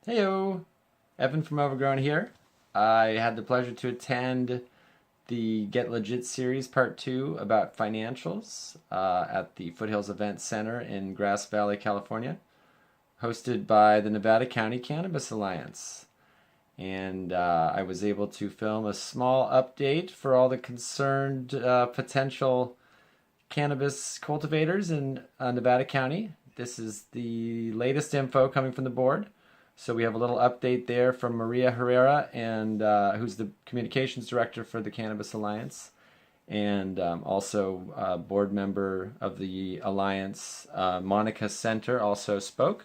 Heyo, Evan from Overgrown here. I had the pleasure to attend the Get Legit series part 2 about financials at the Foothills Event Center in Grass Valley, California, hosted by the Nevada County Cannabis Alliance. And I was able to film a small update for all the concerned potential cannabis cultivators in Nevada County. This is the latest info coming from the board. So we have a little update there from Maria Herrera, and who's the communications director for the Cannabis Alliance, and also a board member of the Alliance, Monica Senter, also spoke.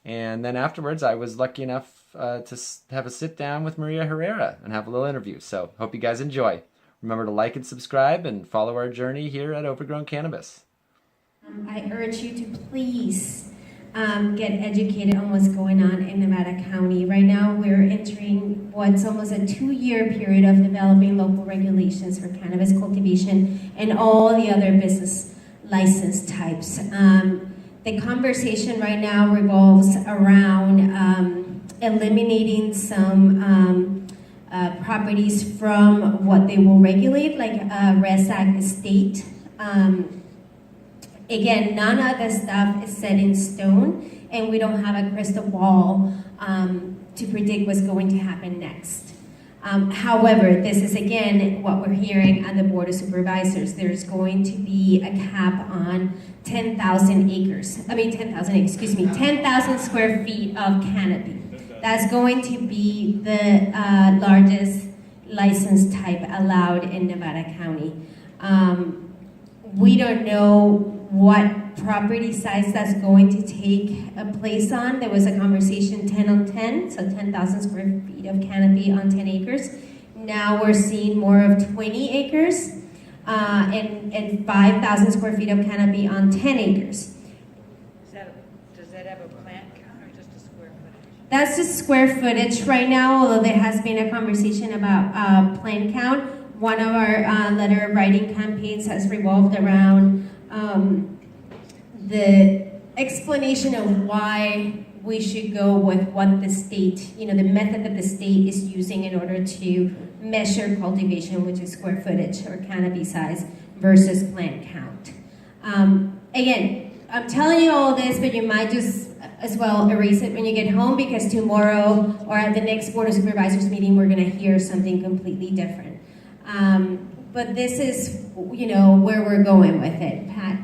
And then afterwards, I was lucky enough to have a sit down with Maria Herrera and have a little interview. So hope you guys enjoy. Remember to like and subscribe and follow our journey here at Overgrown Cannabis. I urge you to please get educated on what's going on in Nevada County. Right now, we're entering what's almost a 2-year period of developing local regulations for cannabis cultivation and all the other business license types. The conversation right now revolves around eliminating some properties from what they will regulate, like Res Act Estate. Again, none of the stuff is set in stone, and we don't have a crystal ball to predict what's going to happen next. However, this is again what we're hearing at the Board of Supervisors. There's going to be a cap on 10,000 square feet of canopy. That's going to be the largest license type allowed in Nevada County. We don't know what property size that's going to take a place on. There was a conversation 10 on 10, so 10,000 square feet of canopy on 10 acres. Now we're seeing more of 20 acres and 5,000 square feet of canopy on 10 acres. Does that have a plant count or just a square footage? That's just square footage right now, although there has been a conversation about plant count. One of our letter writing campaigns has revolved around the explanation of why we should go with what the state, the method that the state is using in order to measure cultivation, which is square footage or canopy size versus plant count. Again, I'm telling you all this, but you might just as well erase it when you get home, because tomorrow or at the next Board of Supervisors meeting, we're going to hear something completely different. But this is, where we're going with it. Pat?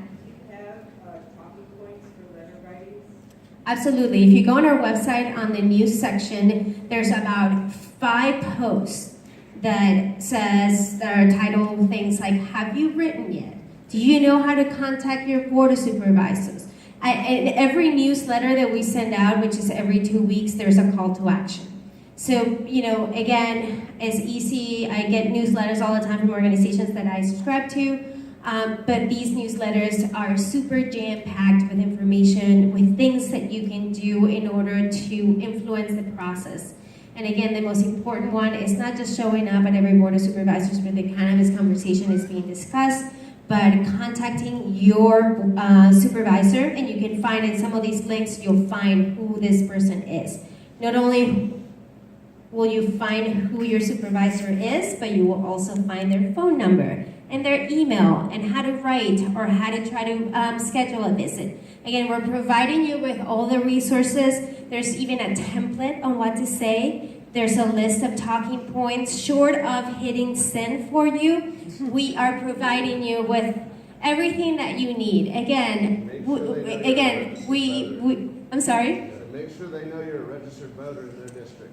Talking points for letter writings? Absolutely. If you go on our website on the news section, there's about 5 posts that are titled things like, have you written yet? Do you know how to contact your Board of Supervisors? And every newsletter that we send out, which is every 2 weeks, there's a call to action. So, again, it's easy. I get newsletters all the time from organizations that I subscribe to, but these newsletters are super jam-packed with information, with things that you can do in order to influence the process. And again, the most important one is not just showing up at every Board of Supervisors where the cannabis conversation is being discussed, but contacting your supervisor, and you can find in some of these links, you'll find who this person is. Not only will you find who your supervisor is, but you will also find their phone number and their email and how to write or how to try to schedule a visit. Again, we're providing you with all the resources. There's even a template on what to say. There's a list of talking points. Short of hitting send for you, we are providing you with everything that you need. I'm sorry? Make sure they know you're a registered voter in their district.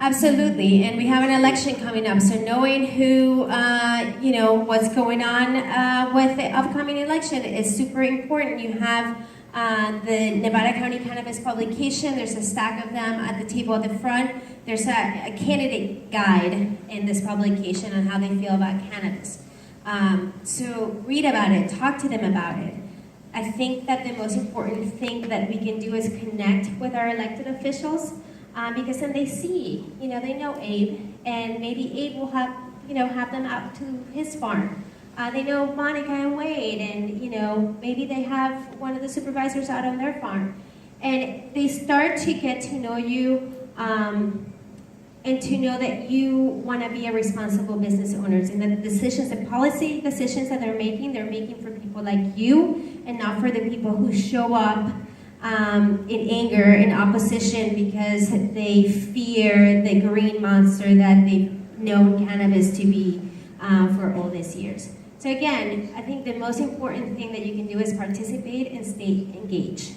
Absolutely, and we have an election coming up, so knowing who, what's going on with the upcoming election is super important. You have the Nevada County Cannabis publication. There's a stack of them at the table at the front. There's a candidate guide in this publication on how they feel about cannabis. So read about it, talk to them about it. I think that the most important thing that we can do is connect with our elected officials. Because then they see, they know Abe, and maybe Abe will have them out to his farm. They know Monica and Wade, and maybe they have one of the supervisors out on their farm. And they start to get to know you And to know that you want to be a responsible business owners, and that the decisions, the policy decisions that they're making for people like you, and not for the people who show up in anger and opposition because they fear the green monster that they've known cannabis to be for all these years. So again, I think the most important thing that you can do is participate and stay engaged.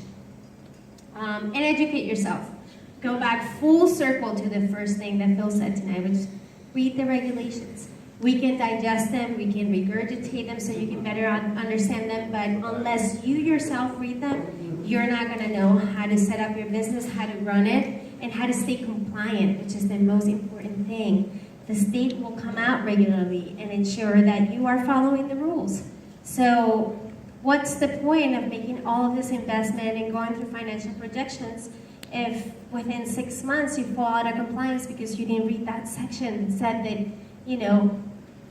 And educate yourself. Go back full circle to the first thing that Phil said tonight, which is read the regulations. We can digest them, we can regurgitate them so you can better understand them, but unless you yourself read them, you're not going to know how to set up your business, how to run it, and how to stay compliant, which is the most important thing. The state will come out regularly and ensure that you are following the rules. So what's the point of making all of this investment and going through financial projections if within 6 months you fall out of compliance because you didn't read that section that said that,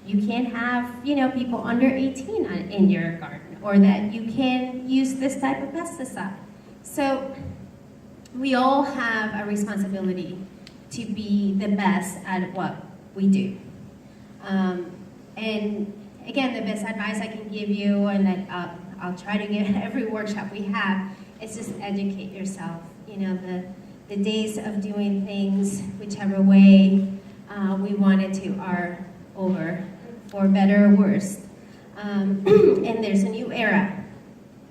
you can't have, people under 18 in your garden, or that you can use this type of pesticide. So we all have a responsibility to be the best at what we do. And again, the best advice I can give you, and that I'll try to give at every workshop we have, is just educate yourself. The days of doing things whichever way we wanted to are over, for better or worse. And there's a new era.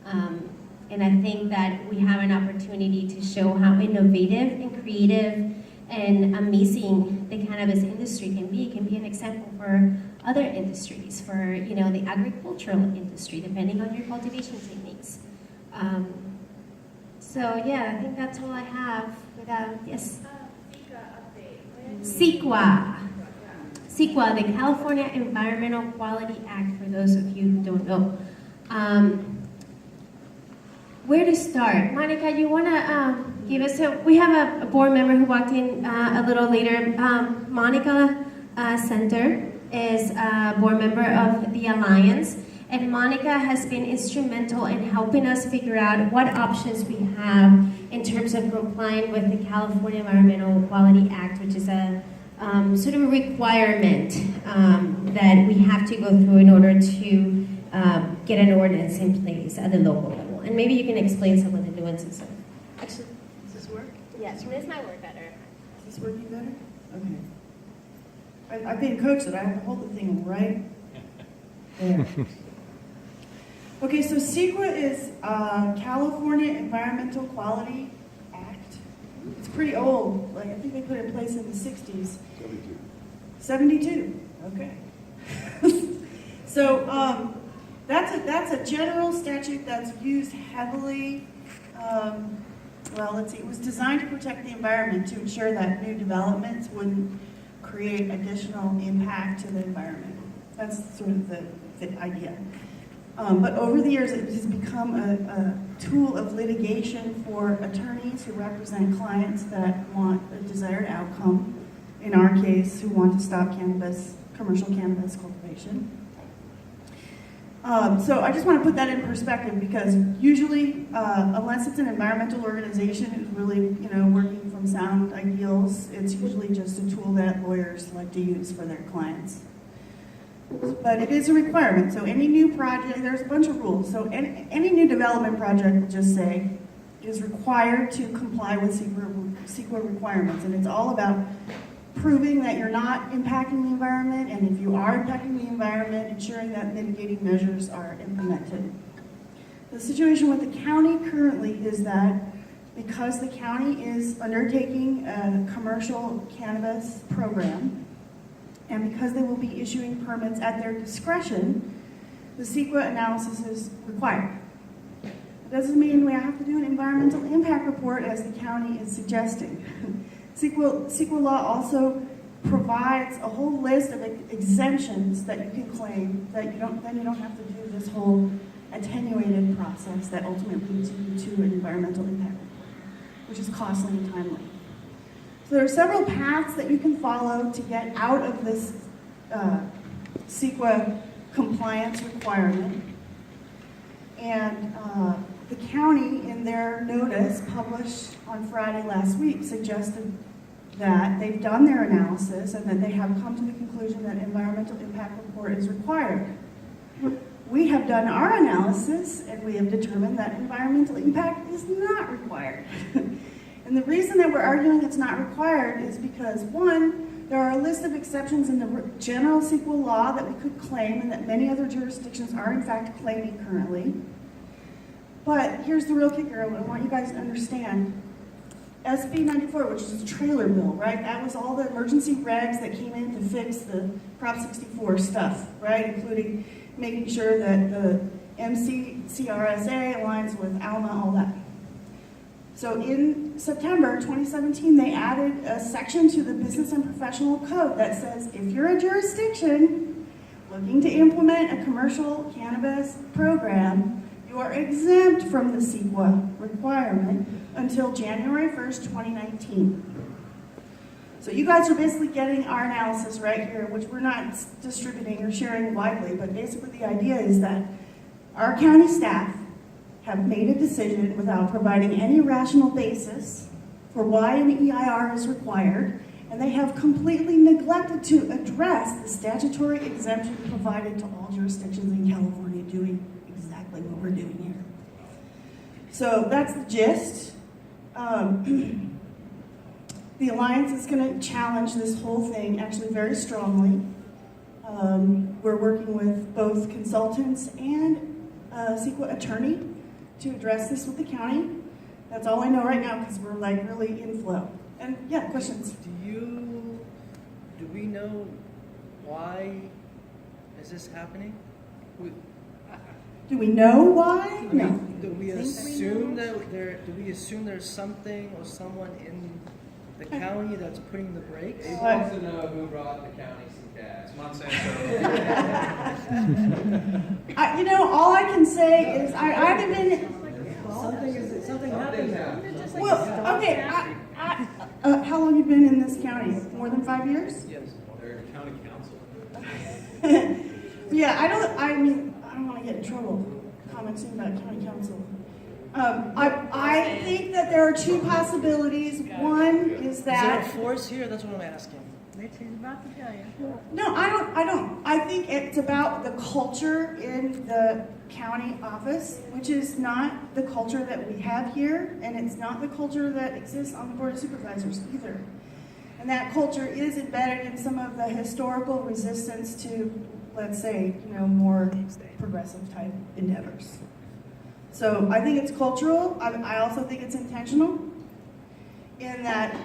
And I think that we have an opportunity to show how innovative and creative and amazing the cannabis industry can be. It can be an example for other industries, for the agricultural industry, depending on your cultivation techniques. So yeah, I think that's all I have. Yes. CEQA. CEQA, the California Environmental Quality Act, for those of you who don't know. Where to start? Monica, you want to give us we have a board member who walked in a little later. Monica Senter is a board member of the Alliance, and Monica has been instrumental in helping us figure out what options we have in terms of complying with the California Environmental Quality Act, which is a sort of a requirement that we have to go through in order to get an ordinance in place at the local level. And maybe you can explain some of the nuances. Actually, Does this work? yes, this might work better. Is this working better? Okay. I've been coached that I have to hold the thing right there. Okay, so CEQA is California Environmental Quality Act. It's pretty old. I think they put it in place in the 60s. 72. Okay. So that's a general statute that's used heavily. Let's see. It was designed to protect the environment, to ensure that new developments wouldn't create additional impact to the environment. That's sort of the idea. But over the years, it has become a tool of litigation for attorneys who represent clients that want a desired outcome. In our case, who want to stop commercial cannabis cultivation. So I just want to put that in perspective, because usually, unless it's an environmental organization who's really, working from sound ideals, it's usually just a tool that lawyers like to use for their clients. But it is a requirement. So any new project, there's a bunch of rules. So any new development project, will just say, is required to comply with CEQA requirements. And it's all about proving that you're not impacting the environment, and if you are impacting the environment, ensuring that mitigating measures are implemented. The situation with the county currently is that because the county is undertaking a commercial cannabis program, and because they will be issuing permits at their discretion, the CEQA analysis is required. It doesn't mean we have to do an environmental impact report, as the county is suggesting. CEQA law also provides a whole list of exemptions that you can claim, that you don't have to do this whole attenuated process that ultimately leads you to an environmental impact report, which is costly and timely. So there are several paths that you can follow to get out of this CEQA compliance requirement. And the county, in their notice published on Friday last week, suggested that they've done their analysis and that they have come to the conclusion that environmental impact report is required. We have done our analysis and we have determined that environmental impact is not required. And the reason that we're arguing it's not required is because, one, there are a list of exceptions in the general CEQA law that we could claim and that many other jurisdictions are in fact claiming currently. But here's the real kicker, I want you guys to understand. SB 94, which is a trailer bill, right? That was all the emergency regs that came in to fix the Prop 64 stuff, right? Including making sure that the MCCRSA aligns with ALMA, all that. So in September 2017, they added a section to the Business and Professional Code that says if you're a jurisdiction looking to implement a commercial cannabis program, you are exempt from the CEQA requirement until January 1st, 2019. So you guys are basically getting our analysis right here, which we're not distributing or sharing widely, but basically the idea is that our county staff have made a decision without providing any rational basis for why an EIR is required, and they have completely neglected to address the statutory exemption provided to all jurisdictions in California doing exactly what we're doing here. So that's the gist. The Alliance is going to challenge this whole thing actually very strongly. We're working with both consultants and a CEQA attorney to address this with the county. That's all I know right now because we're like really in flow. And yeah, questions? Do we know why is this happening? Do we know why? No. Do we assume there's something or someone in the county that's putting the brakes? He wants to know who brought the county some cash. Monsanto. All I can say is I haven't been. Something happened. Well, okay. How long have you been in this county? More than 5 years? Yes. They're county council. Yeah, I don't want to get in trouble commenting about county council. I think that there are two possibilities. One is Is there a that force here? That's what I'm asking. She's about to tell you. no, I don't. I think it's about the culture in the county office, which is not the culture that we have here, and it's not the culture that exists on the Board of Supervisors either. And that culture is embedded in some of the historical resistance to, let's say, more progressive type endeavors. So I think it's cultural. I also think it's intentional in that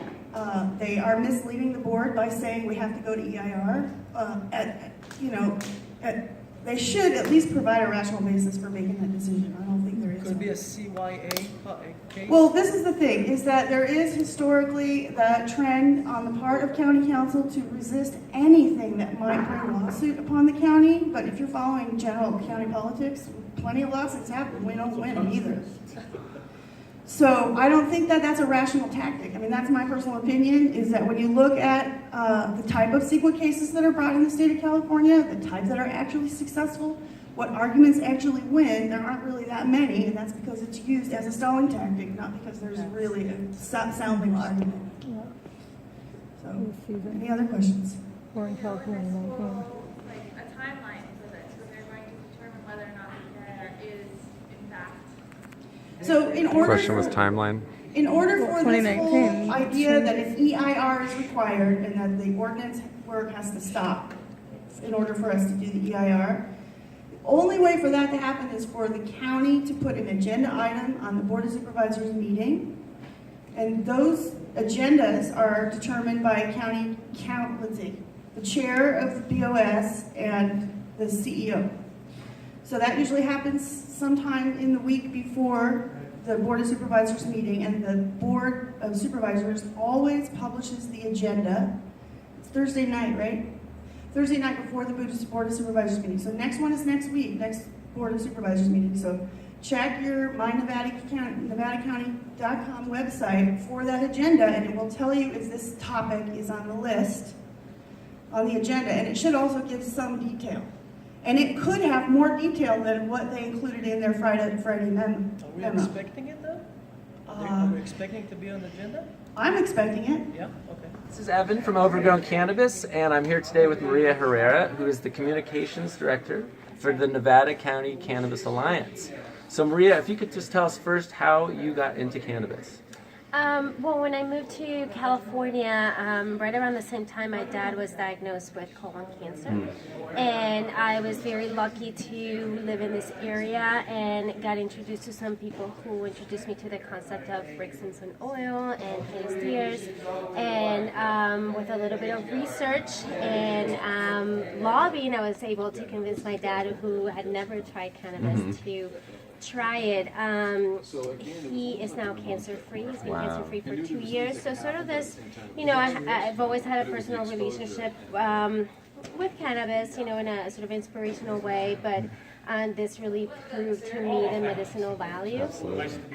they are misleading the board by saying we have to go to EIR. They should at least provide a rational basis for making that decision. I don't think there is. Could it be a one. CYA case? Well, this is the thing, is that there is historically the trend on the part of county council to resist anything that might bring a lawsuit upon the county, but if you're following general county politics, plenty of lawsuits happen, we don't win either. So I don't think that that's a rational tactic. I mean, that's my personal opinion, is that when you look at the type of CEQA cases that are brought in the state of California, the type that are actually successful, what arguments actually win, there aren't really that many, and that's because it's used as a stalling tactic, not because there's really a sounding argument. So, any other questions? Or in California, like a timeline for this, so they're going to determine whether or not there is in fact. So in order Question was timeline. In order for this 2019. whole idea that an EIR is required and that the ordinance work has to stop in order for us to do the EIR, the only way for that to happen is for the county to put an agenda item on the Board of Supervisors meeting. And those agendas are determined by the chair of the BOS and the CEO. So that usually happens sometime in the week before the Board of Supervisors meeting, and the Board of Supervisors always publishes the agenda. It's Thursday night, right? Thursday night before the Board of Supervisors meeting. So next one is next week, next Board of Supervisors meeting. So check your NevadaCounty.com website for that agenda, and it will tell you if this topic is on the list, on the agenda, and it should also give some detail. And it could have more detail than what they included in their Friday memo. Are we expecting it though? Are we expecting it to be on the agenda? I'm expecting it. Yeah, okay. This is Evan from Overgrown Cannabis, and I'm here today with Maria Herrera, who is the Communications Director for the Nevada County Cannabis Alliance. So Maria, if you could just tell us first how you got into cannabis. Well, when I moved to California, right around the same time my dad was diagnosed with colon cancer. And I was very lucky to live in this area and got introduced to some people who introduced me to the concept of Rickson's oil and Hayes tears. And with a little bit of research and lobbying, I was able to convince my dad, who had never tried cannabis, to try it. He is now cancer-free. He's been cancer-free for 2 years. So sort of this, I've always had a personal relationship with cannabis, in a sort of inspirational way, but this really proved to me the medicinal value.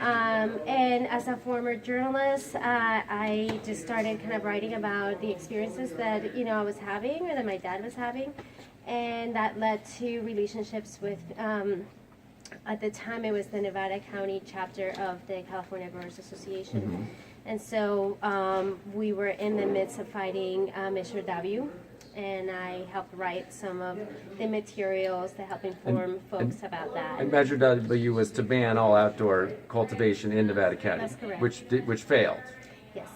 And as a former journalist, I just started kind of writing about the experiences that, I was having or that my dad was having. And that led to relationships with at the time, it was the Nevada County chapter of the California Growers Association. And so we were in the midst of fighting Measure W, and I helped write some of the materials to help inform folks about that. And Measure W was to ban all outdoor cultivation in Nevada County. That's correct. Which failed. Yes.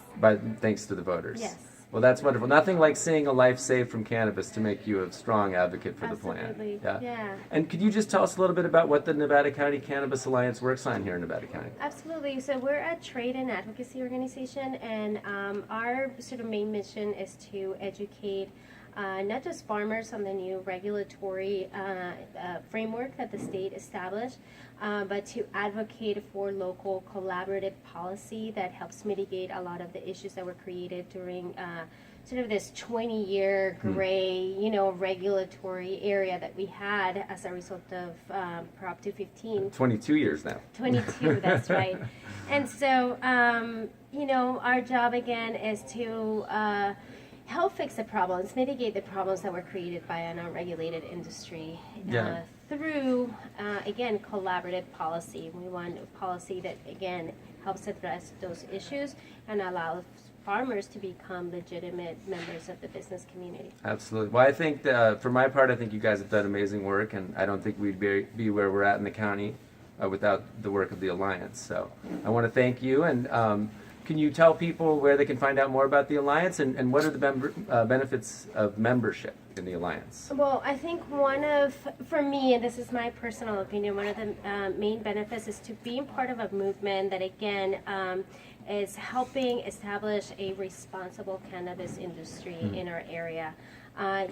Thanks to the voters. Yes. Well, that's wonderful. Nothing like seeing a life saved from cannabis to make you a strong advocate for the Absolutely. plant. Yeah. And could you just tell us a little bit about what the Nevada County Cannabis Alliance works on here in Nevada County? Absolutely. So we're a trade and advocacy organization, and our sort of main mission is to educate not just farmers on the new regulatory framework that the state established, but to advocate for local collaborative policy that helps mitigate a lot of the issues that were created during sort of this 20-year gray, regulatory area that we had as a result of Prop 215. 22 years now. 22, that's right. And so, our job again is to help fix the problems, mitigate the problems that were created by an unregulated industry through, again, collaborative policy. We want a policy that, again, helps address those issues and allows farmers to become legitimate members of the business community. Absolutely. Well, I think, for my part, I think you guys have done amazing work, and I don't think we'd be where we're at in the county without the work of the Alliance. So I want to thank you, and can you tell people where they can find out more about the Alliance, and what are the benefits of membership in the Alliance? Well, I think for me, and this is my personal opinion, one of the main benefits is to being part of a movement that, again, is helping establish a responsible cannabis industry in our area.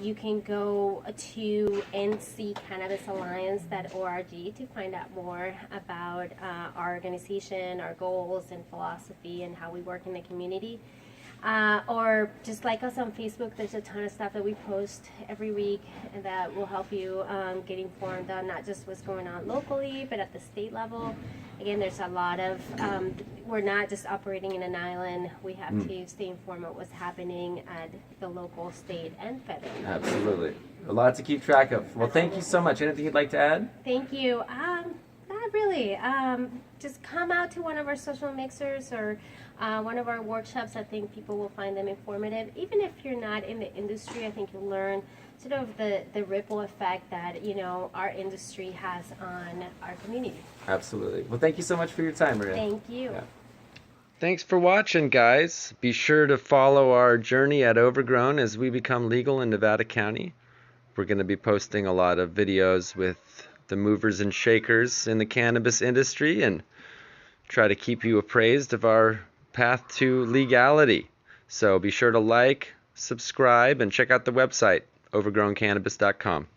You can go to nccannabisalliance.org to find out more about our organization, our goals and philosophy, and how we work in the community. Or just like us on Facebook, there's a ton of stuff that we post every week that will help you get informed on not just what's going on locally, but at the state level. Again, there's a lot of, we're not just operating in an island. We have to stay informed of what's happening at the local, state, and federal. Absolutely. A lot to keep track of. Well, thank you so much. Anything you'd like to add? Thank you. Not really. Just come out to one of our social mixers or one of our workshops. I think people will find them informative. Even if you're not in the industry, I think you'll learn sort of the ripple effect that, our industry has on our community. Absolutely. Well, thank you so much for your time, Maria. Thank you. Yeah. Thanks for watching, guys. Be sure to follow our journey at Overgrown as we become legal in Nevada County. We're going to be posting a lot of videos with the movers and shakers in the cannabis industry and try to keep you appraised of our path to legality. So be sure to like, subscribe, and check out the website, overgrowncannabis.com.